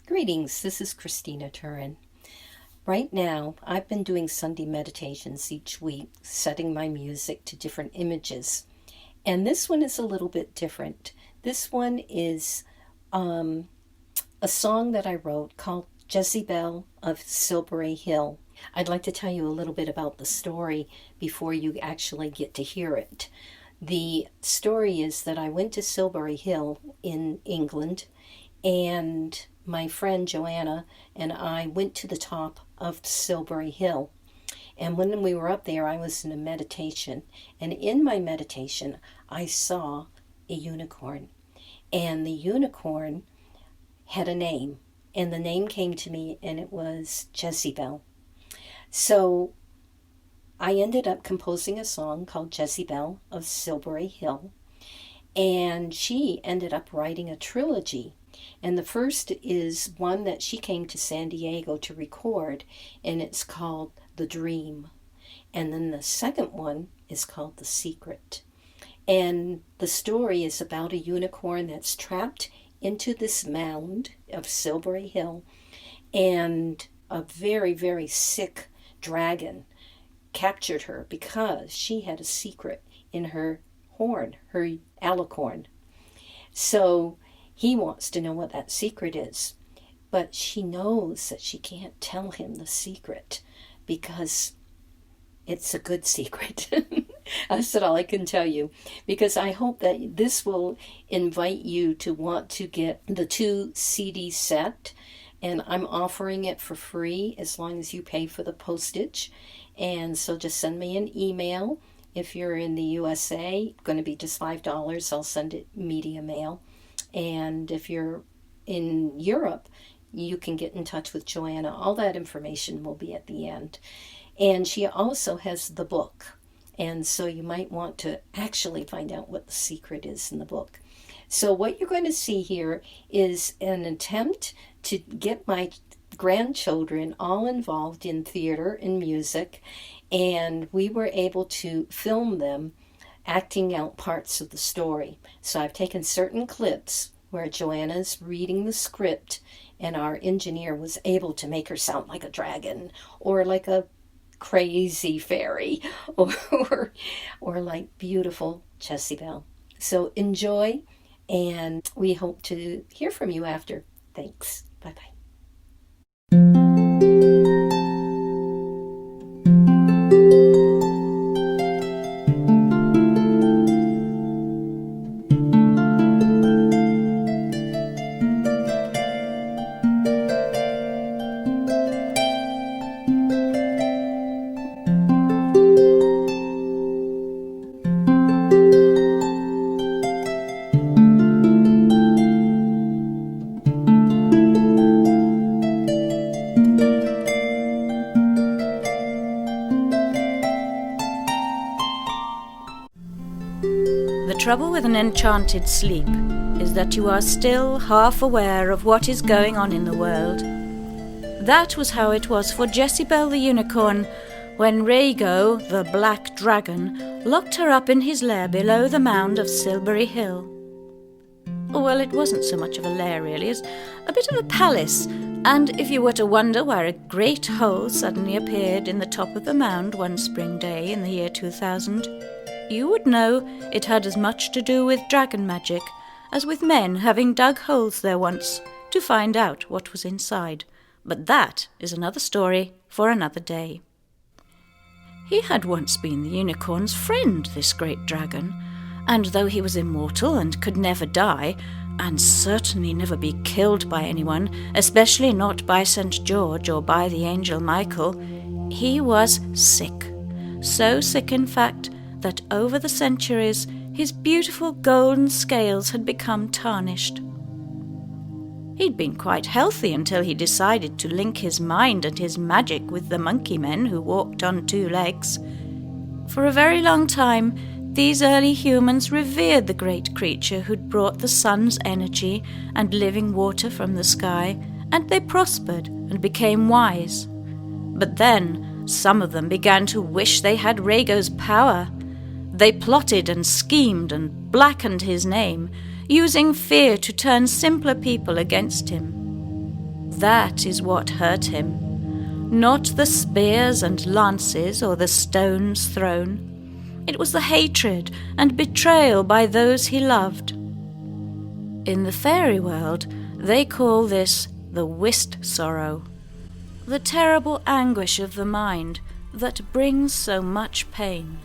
Greetings, this is Christina Tourin. Right now, I've been doing Sunday meditations each week, setting my music to different images. And this one is a little bit different. This one is a song that I wrote called Jessibelle of Silbury Hill. I'd like to tell you a little bit about the story before you actually get to hear it. The story is that I went to Silbury Hill in England, and my friend Joanna and I went to the top of Silbury Hill. And when we were up there, I was in a meditation. And in my meditation, I saw a unicorn. And the unicorn had a name. And the name came to me, and it was Jessibelle. So I ended up composing a song called Jessibelle of Silbury Hill. And she ended up writing a trilogy. And the first is one that she came to San Diego to record, and it's called The Dream. And then the second one is called The Secret. And the story is about a unicorn that's trapped into this mound of Silbury Hill, and a very, very sick dragon captured her because she had a secret in her horn, her alicorn. So he wants to know what that secret is, but she knows that she can't tell him the secret because it's a good secret. That's all I can tell you, because I hope that this will invite you to want to get the 2 CD set, and I'm offering it for free as long as you pay for the postage. And so just send me an email. If you're in the USA, going to be just $5. I'll send it media mail. And if you're in Europe, you can get in touch with Joanna. All that information will be at the end. And she also has the book. And so you might want to actually find out what the secret is in the book. So what you're going to see here is an attempt to get my grandchildren all involved in theater and music. And we were able to film them acting out parts of the story. So I've taken certain clips where Joanna's reading the script, and our engineer was able to make her sound like a dragon, or like a crazy fairy, or like beautiful Jessibelle. So enjoy, and we hope to hear from you after. Thanks. Bye-bye. The trouble with an enchanted sleep is that you are still half aware of what is going on in the world. That was how it was for Jessibelle the unicorn when Rego, the black dragon, locked her up in his lair below the mound of Silbury Hill. Well, it wasn't so much of a lair really as a bit of a palace, and if you were to wonder why a great hole suddenly appeared in the top of the mound one spring day in the year 2000, you would know it had as much to do with dragon magic as with men having dug holes there once to find out what was inside. But that is another story for another day. He had once been the unicorn's friend, this great dragon, and though he was immortal and could never die, and certainly never be killed by anyone, especially not by St. George or by the angel Michael, he was sick. So sick, in fact, that over the centuries his beautiful golden scales had become tarnished. He'd been quite healthy until he decided to link his mind and his magic with the monkey men who walked on 2 legs. For a very long time, these early humans revered the great creature who'd brought the sun's energy and living water from the sky, and they prospered and became wise. But then some of them began to wish they had Rego's power. They plotted and schemed and blackened his name, using fear to turn simpler people against him. That is what hurt him. Not the spears and lances or the stones thrown. It was the hatred and betrayal by those he loved. In the fairy world, they call this the whist sorrow, the terrible anguish of the mind that brings so much pain.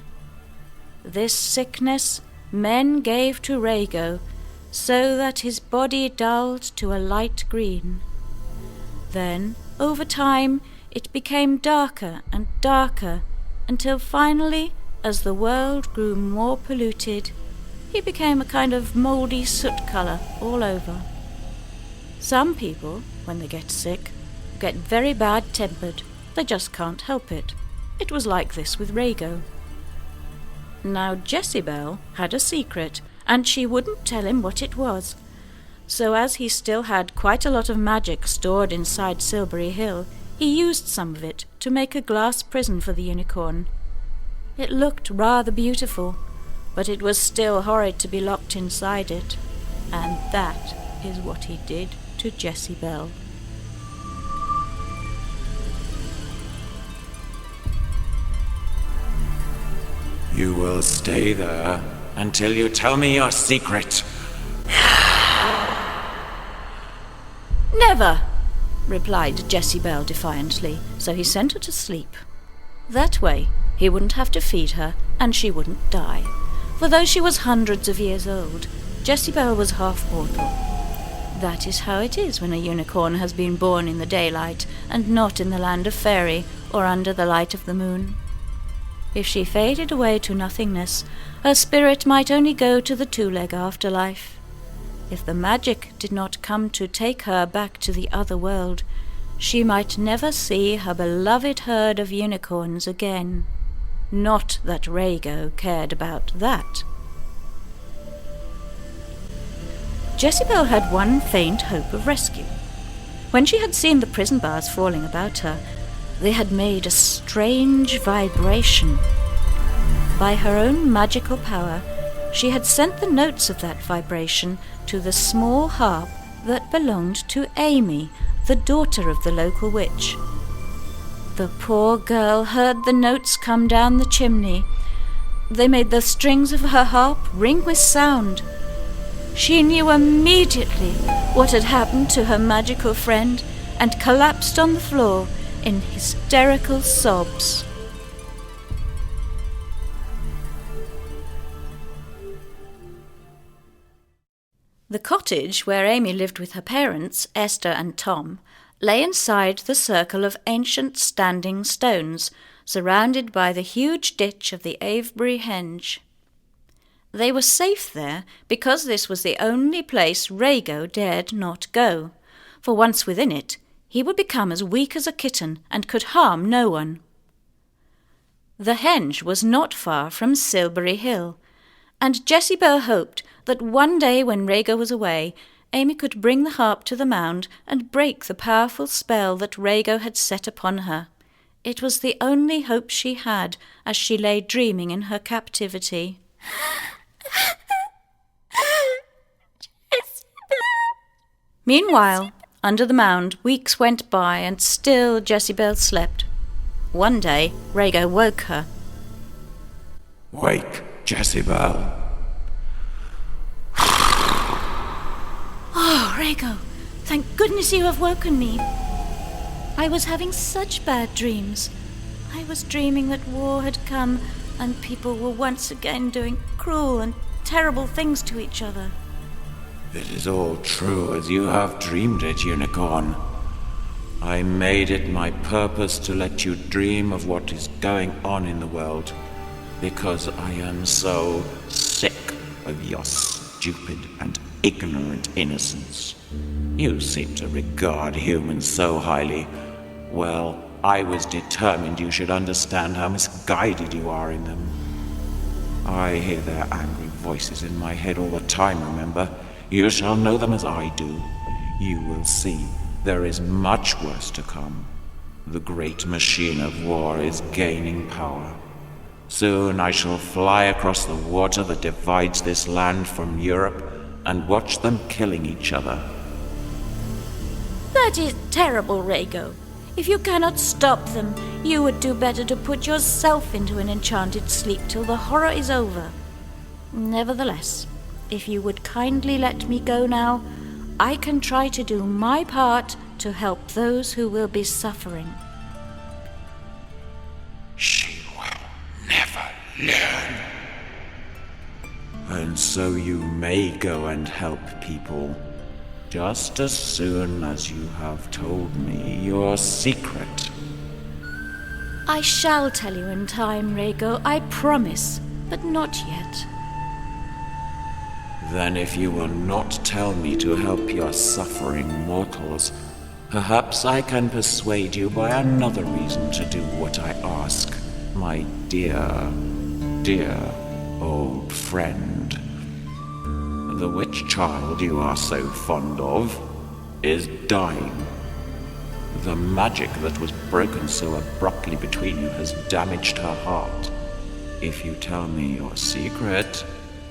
This sickness men gave to Rego, so that his body dulled to a light green. Then, over time, it became darker and darker, until finally, as the world grew more polluted, he became a kind of mouldy soot colour all over. Some people, when they get sick, get very bad-tempered. They just can't help it. It was like this with Rego. Now Jessibelle had a secret, and she wouldn't tell him what it was. So as he still had quite a lot of magic stored inside Silbury Hill, he used some of it to make a glass prison for the unicorn. It looked rather beautiful, but it was still horrid to be locked inside it. And that is what he did to Jessibelle. You will stay there until you tell me your secret. Never, replied Jessibelle defiantly, so he sent her to sleep. That way he wouldn't have to feed her, and she wouldn't die. For though she was hundreds of years old, Jessibelle was half mortal. That is how it is when a unicorn has been born in the daylight, and not in the land of fairy, or under the light of the moon. If she faded away to nothingness, her spirit might only go to the two-leg afterlife. If the magic did not come to take her back to the other world, she might never see her beloved herd of unicorns again. Not that Rego cared about that. Jessibelle had one faint hope of rescue. When she had seen the prison bars falling about her, they had made a strange vibration. By her own magical power, she had sent the notes of that vibration to the small harp that belonged to Amy, the daughter of the local witch. The poor girl heard the notes come down the chimney. They made the strings of her harp ring with sound. She knew immediately what had happened to her magical friend and collapsed on the floor in hysterical sobs. The cottage where Amy lived with her parents, Esther and Tom, lay inside the circle of ancient standing stones, surrounded by the huge ditch of the Avebury Henge. They were safe there because this was the only place Rego dared not go, for once within it, he would become as weak as a kitten and could harm no one. The henge was not far from Silbury Hill, and Jessibelle hoped that one day when Rego was away, Amy could bring the harp to the mound and break the powerful spell that Rego had set upon her. It was the only hope she had as she lay dreaming in her captivity. Meanwhile, under the mound, weeks went by, and still Jessibelle slept. One day, Rego woke her. Wake, Jessibelle. Oh, Rego, thank goodness you have woken me. I was having such bad dreams. I was dreaming that war had come, and people were once again doing cruel and terrible things to each other. It is all true as you have dreamed it, Unicorn. I made it my purpose to let you dream of what is going on in the world, because I am so sick of your stupid and ignorant innocence. You seem to regard humans so highly. Well, I was determined you should understand how misguided you are in them. I hear their angry voices in my head all the time, remember? You shall know them as I do. You will see there is much worse to come. The great machine of war is gaining power. Soon I shall fly across the water that divides this land from Europe and watch them killing each other. That is terrible, Rego. If you cannot stop them, you would do better to put yourself into an enchanted sleep till the horror is over. Nevertheless, if you would kindly let me go now, I can try to do my part to help those who will be suffering. She will never learn. And so you may go and help people, just as soon as you have told me your secret. I shall tell you in time, Rego, I promise, but not yet. Then if you will not tell me to help your suffering mortals, perhaps I can persuade you by another reason to do what I ask, my dear, dear old friend. The witch child you are so fond of is dying. The magic that was broken so abruptly between you has damaged her heart. If you tell me your secret,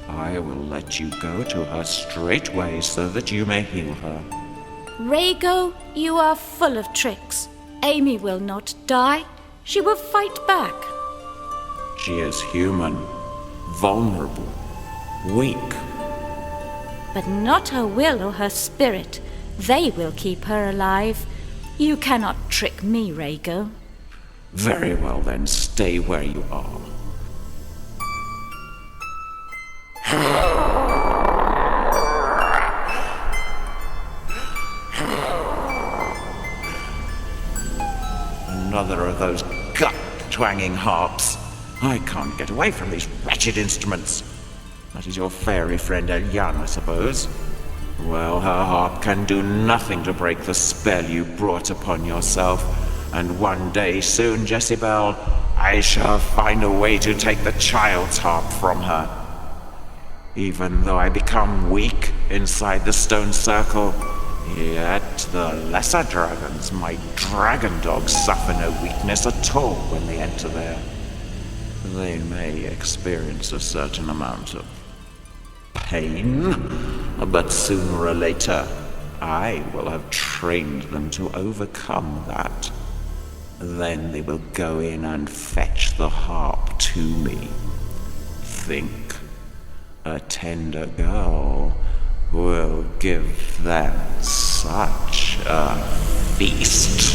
I will let you go to her straightway so that you may heal her. Rego, you are full of tricks. Amy will not die. She will fight back. She is human, vulnerable, weak. But not her will or her spirit. They will keep her alive. You cannot trick me, Rego. Very well then, stay where you are. Another of those gut-twanging harps. I can't get away from these wretched instruments. That is your fairy friend Eliane, I suppose. Well, her harp can do nothing to break the spell you brought upon yourself. And one day soon, Jessibelle, I shall find a way to take the child's harp from her. Even though I become weak inside the stone circle, yet the lesser dragons, my dragon dogs, suffer no weakness at all when they enter there. They may experience a certain amount of pain, but sooner or later, I will have trained them to overcome that. Then they will go in and fetch the harp to me. Think. A tender girl will give them such a feast.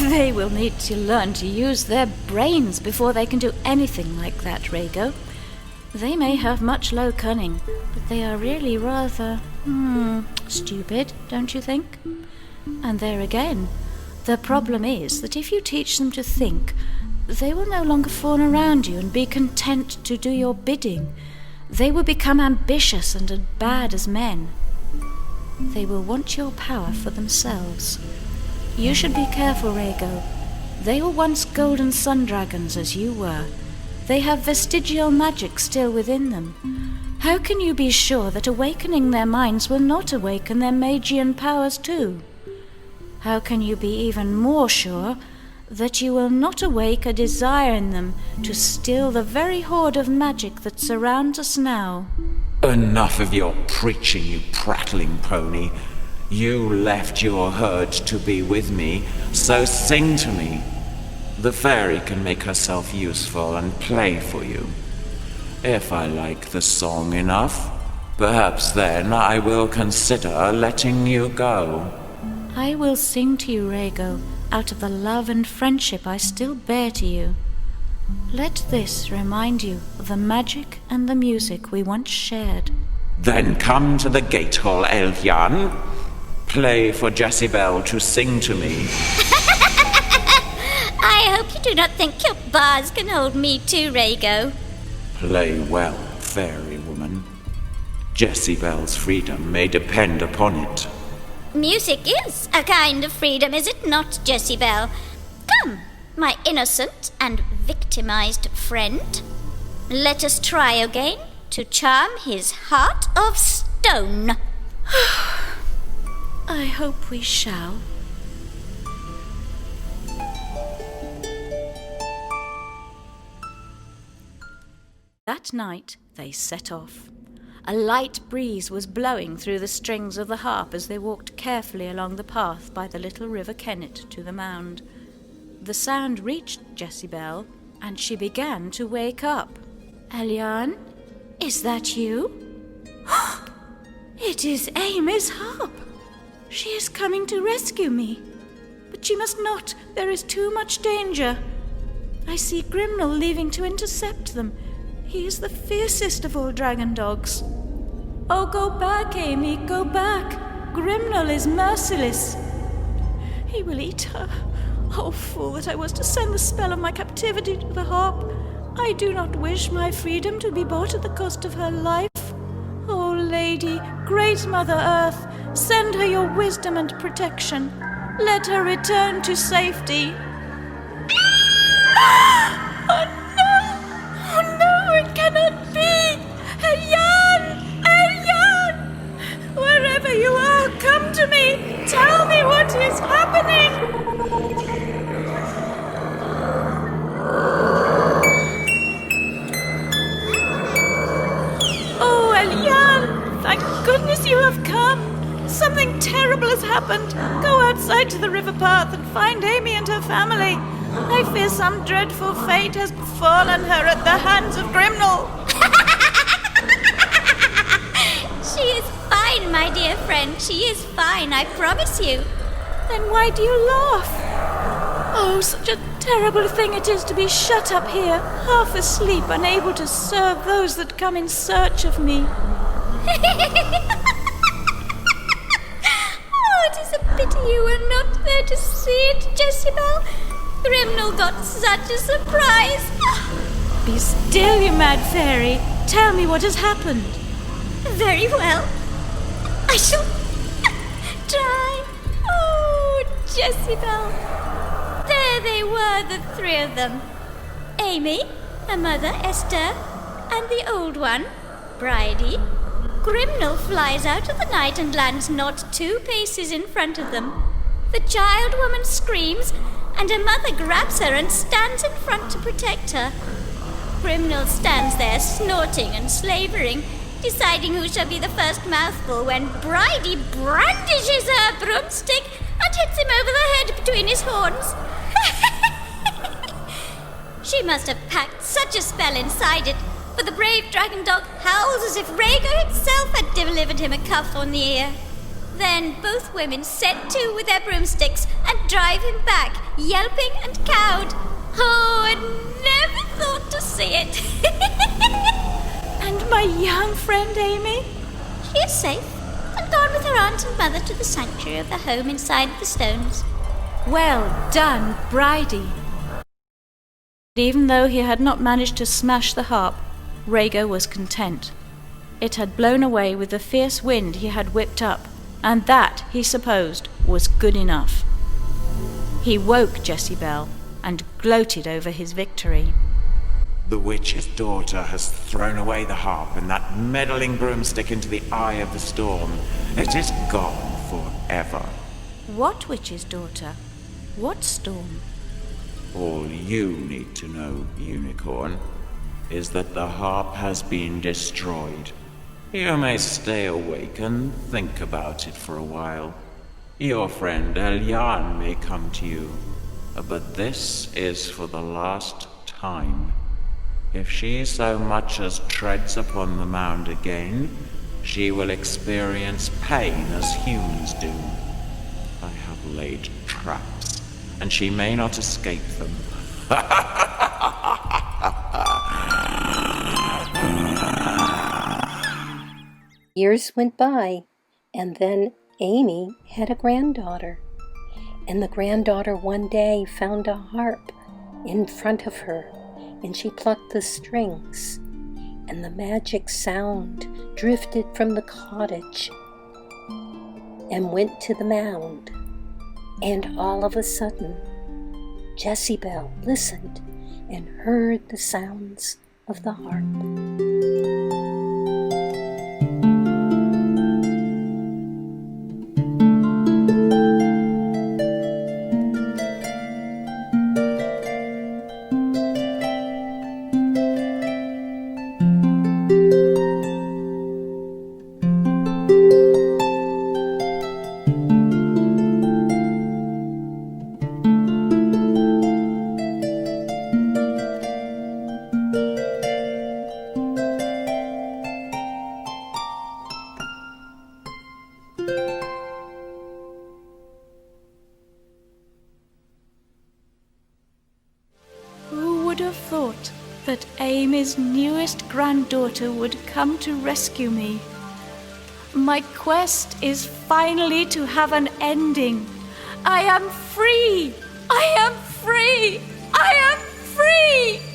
They will need to learn to use their brains before they can do anything like that, Rego. They may have much low cunning, but they are really rather, stupid, don't you think? And there again, the problem is that if you teach them to think, they will no longer fawn around you and be content to do your bidding. They will become ambitious and as bad as men. They will want your power for themselves. You should be careful, Rego. They were once golden sun dragons, as you were. They have vestigial magic still within them. How can you be sure that awakening their minds will not awaken their magian powers too? How can you be even more sure that you will not awake a desire in them to steal the very hoard of magic that surrounds us now? Enough of your preaching, you prattling pony. You left your herd to be with me, so sing to me. The fairy can make herself useful and play for you. If I like the song enough, perhaps then I will consider letting you go. I will sing to you, Rego, out of the love and friendship I still bear to you. Let this remind you of the magic and the music we once shared. Then come to the gate hall, Eliane. Play for Jessibelle to sing to me. I hope you do not think your bars can hold me too, Rego. Play well, fairy woman. Jessibelle's freedom may depend upon it. Music is a kind of freedom, is it not, Jessibelle? Come, my innocent and victimized friend. Let us try again to charm his heart of stone. I hope we shall. That night they set off. A light breeze was blowing through the strings of the harp as they walked carefully along the path by the little river Kennet to the mound. The sound reached Jessibelle, and she began to wake up. "Eliane, is that you?" "It is Amy's harp. She is coming to rescue me. But she must not. There is too much danger. I see Grimnel leaving to intercept them. He is the fiercest of all dragon dogs." "Oh, go back, Amy, go back. Grimnel is merciless. He will eat her. Oh, fool that I was to send the spell of my captivity to the harp. I do not wish my freedom to be bought at the cost of her life. Oh, Lady, great Mother Earth, send her your wisdom and protection. Let her return to safety." "Oh no! Oh no, it cannot be! Eliane! Eliane! Wherever you are, come to me! Tell me what is happening!" "Oh, Eliane! Thank goodness you have come! Something terrible has happened. Go outside to the river path and find Amy and her family. I fear some dreadful fate has befallen her at the hands of Grimnel." She is fine, my dear friend. She is fine, I promise you. "Then why do you laugh? Oh, such a terrible thing it is to be shut up here, half asleep, unable to serve those that come in search of me." Oh, it is a pity you were not there to see it, Jessibelle. Grimnel got such a surprise. "Be still, you mad fairy. Tell me what has happened." Very well. I shall try. Oh, Jessibelle. There they were, the three of them. Amy, her mother, Esther, and the old one, Bridie. Grimnel flies out of the night and lands not 2 paces in front of them. The child woman screams, and her mother grabs her and stands in front to protect her. Grimnel stands there snorting and slavering, deciding who shall be the first mouthful when Bridie brandishes her broomstick and hits him over the head between his horns. She must have packed such a spell inside it, for the brave dragon dog howls as if Rego himself had delivered him a cuff on the ear. Then both women set to with their broomsticks and drive him back, yelping and cowed. Oh, I never thought to see it. "And my young friend Amy?" She is safe and gone with her aunt and mother to the sanctuary of the home inside the stones. "Well done, Bridie." Even though he had not managed to smash the harp, Rego was content. It had blown away with the fierce wind he had whipped up, and that, he supposed, was good enough. He woke Jessibelle and gloated over his victory. The witch's daughter has thrown away the harp and that meddling broomstick into the eye of the storm. It is gone forever. "What witch's daughter? What storm?" All you need to know, Unicorn, is that the harp has been destroyed. You may stay awake and think about it for a while. Your friend Eliane may come to you, but this is for the last time. If she so much as treads upon the mound again, she will experience pain as humans do. I have laid traps, and she may not escape them. Years went by, and then Amy had a granddaughter. And the granddaughter one day found a harp in front of her, and she plucked the strings, and the magic sound drifted from the cottage and went to the mound. And all of a sudden, Jessibelle listened and heard the sounds of the harp. thought that Amy's newest granddaughter would come to rescue me. My quest is finally to have an ending. I am free! I am free! I am free!